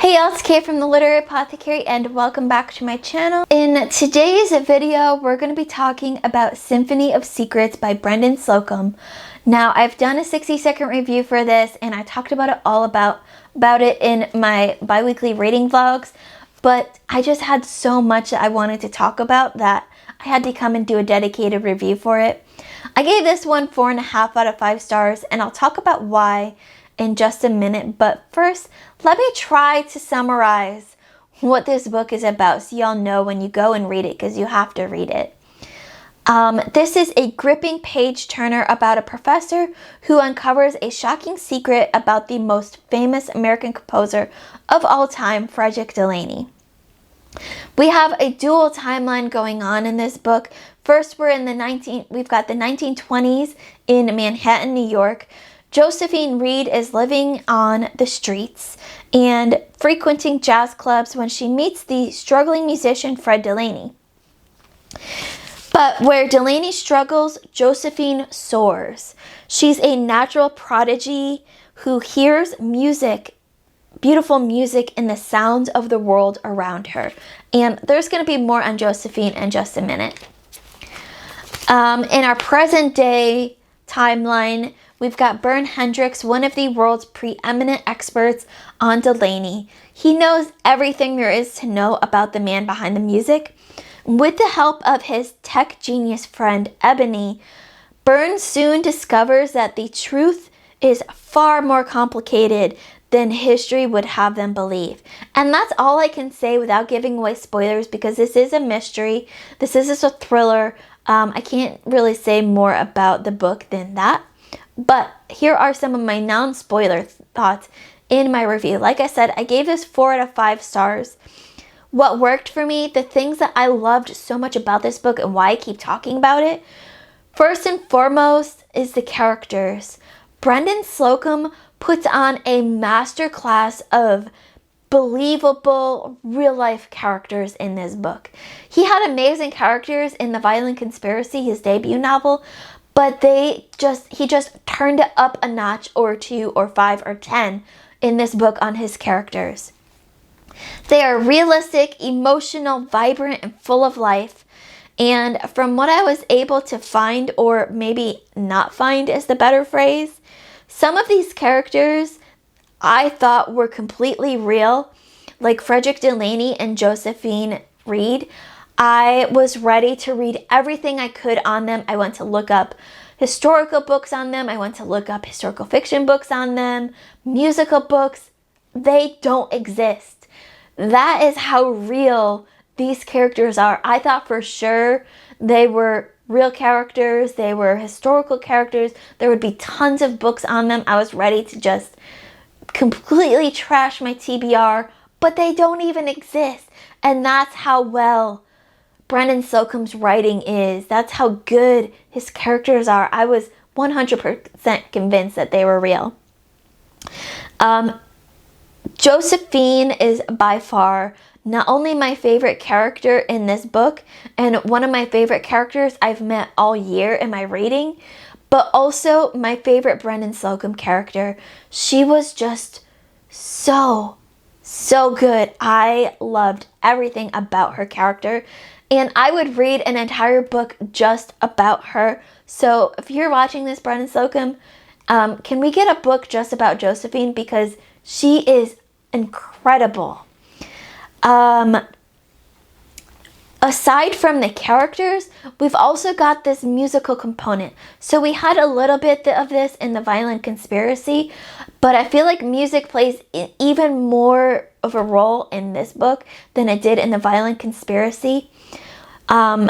Hey y'all, it's Kate from the Literary Apothecary and welcome back to my channel. In today's video, we're going to be talking about Symphony of Secrets by Brendan Slocumb. Now, I've done a 60-second review for this and I talked about it in my bi-weekly reading vlogs, but I just had so much that I wanted to talk about that I had to come and do a dedicated review for it. I gave this one 4.5 out of 5 stars and I'll talk about why in just a minute, but first let me try to summarize what this book is about so y'all know when you go and read it, because you have to read it. This is a gripping page turner about a professor who uncovers a shocking secret about the most famous American composer of all time, Frederick Delaney. We have a dual timeline going on in this book. First, we've got the 1920s in Manhattan, New York. Josephine Reed is living on the streets and frequenting jazz clubs when she meets the struggling musician Fred Delaney. But where Delaney struggles, Josephine soars. She's a natural prodigy who hears music, beautiful music, in the sounds of the world around her. And there's going to be more on Josephine in just a minute. In our present day timeline, we've got Bern Hendricks, one of the world's preeminent experts on Delaney. He knows everything there is to know about the man behind the music. With the help of his tech genius friend Ebony, Bern soon discovers that the truth is far more complicated than history would have them believe. And that's all I can say without giving away spoilers, because this is a mystery. This is a thriller. I can't really say more about the book than that. But here are some of my non-spoiler thoughts in my review. Like I said, I gave this 4 out of 5 stars. What worked for me, the things that I loved so much about this book and why I keep talking about it, first and foremost is the characters. Brendan Slocumb puts on a masterclass of believable real-life characters in this book. He had amazing characters in The Violent Conspiracy, his debut novel, but he just turned it up a notch or 2 or 5 or 10 in this book on his characters. They are realistic, emotional, vibrant, and full of life. And from what I was able to find, or maybe not find is the better phrase, some of these characters I thought were completely real, like Frederick Delaney and Josephine Reed. I was ready to read everything I could on them. I went to look up historical books on them. I went to look up historical fiction books on them, musical books. They don't exist. That is how real these characters are. I thought for sure they were real characters. They were historical characters. There would be tons of books on them. I was ready to just completely trash my TBR, but they don't even exist. And that's how well Brendan Slocumb's writing is. That's how good his characters are. I was 100% convinced that they were real. Josephine is by far not only my favorite character in this book and one of my favorite characters I've met all year in my reading, but also my favorite Brendan Slocumb character. She was just so good. I loved everything about her character. And I would read an entire book just about her. So if you're watching this, Brendan Slocumb, can we get a book just about Josephine? Because she is incredible. Aside from the characters, we've also got this musical component. So we had a little bit of this in The Violent Conspiracy, but I feel like music plays even more of a role in this book than it did in The Violent Conspiracy. In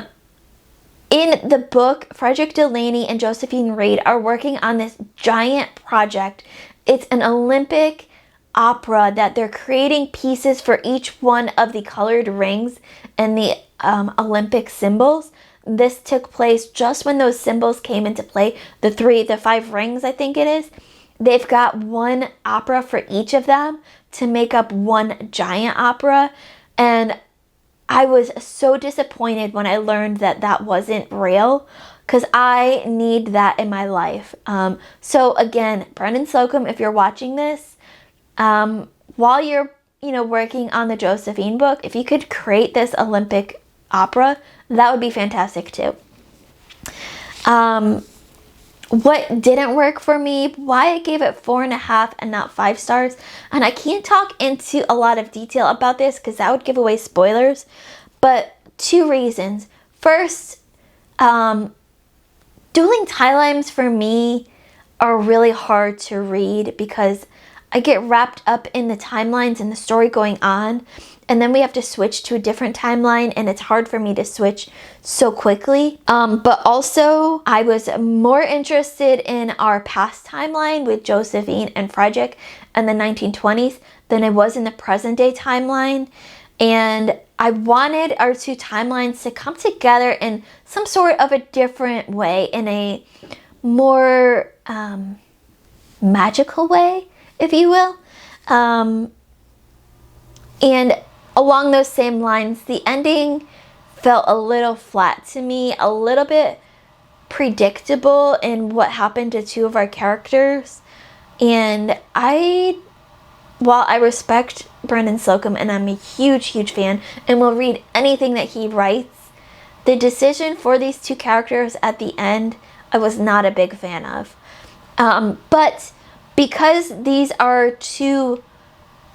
the book, Frederick Delaney and Josephine Reed are working on this giant project. It's an Olympic opera that they're creating pieces for each one of the colored rings and the Olympic symbols. This took place just when those symbols came into play. The 5 rings, I think it is. They've got one opera for each of them to make up one giant opera. And I was so disappointed when I learned that that wasn't real, because I need that in my life. So again, Brendan Slocumb, if you're watching this, while you're working on the Josephine book, if you could create this Olympic opera, that would be fantastic too. What didn't work for me, why I gave it 4.5 and not 5 stars, and I can't talk into a lot of detail about this because that would give away spoilers, but 2 reasons. First, dueling timelines for me are really hard to read because I get wrapped up in the timelines and the story going on, and then we have to switch to a different timeline, and it's hard for me to switch so quickly. But also, I was more interested in our past timeline with Josephine and Frederick in the 1920s than I was in the present day timeline. And I wanted our 2 timelines to come together in some sort of a different way, in a more magical way, if you will. And along those same lines, the ending felt a little flat to me, a little bit predictable in what happened to 2 of our characters. And while I respect Brendan Slocumb and I'm a huge, huge fan and will read anything that he writes, the decision for these 2 characters at the end, I was not a big fan of. But because these are 2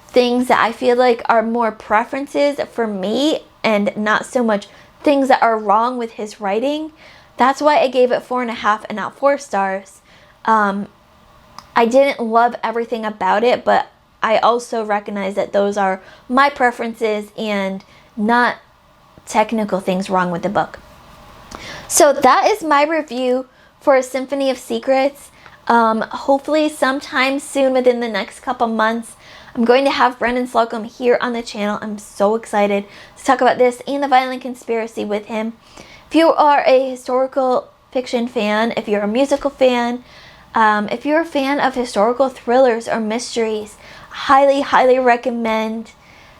things that I feel like are more preferences for me and not so much things that are wrong with his writing, that's why I gave it 4.5 and not 4 stars. I didn't love everything about it, but I also recognize that those are my preferences and not technical things wrong with the book. So that is my review for Symphony of Secrets. Hopefully sometime soon, within the next couple months, I'm going to have Brendan Slocumb here on the channel. I'm so excited to talk about this and the Violent Conspiracy with him. If you are a historical fiction fan, if you're a musical fan, if you're a fan of historical thrillers or mysteries, highly, highly recommend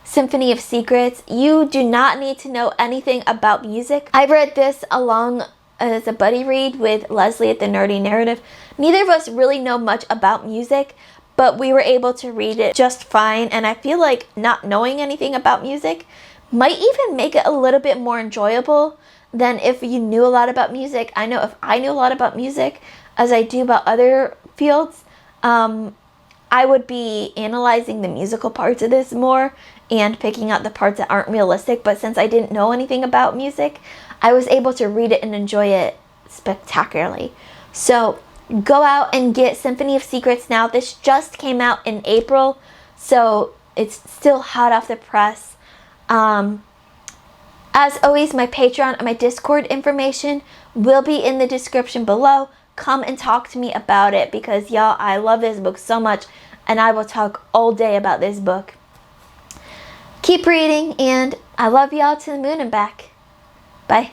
Symphony of Secrets. You do not need to know anything about music. I read this along as a buddy read with Leslie at the Nerdy Narrative. Neither of us really know much about music, but we were able to read it just fine, and I feel like not knowing anything about music might even make it a little bit more enjoyable than if you knew a lot about music. I know if I knew a lot about music, as I do about other fields, I would be analyzing the musical parts of this more and picking out the parts that aren't realistic, but since I didn't know anything about music, I was able to read it and enjoy it spectacularly. So go out and get Symphony of Secrets now. This just came out in April, so it's still hot off the press. As always, my Patreon and my Discord information will be in the description below. Come and talk to me about it because, y'all, I love this book so much and I will talk all day about this book. Keep reading, and I love y'all to the moon and back. Bye.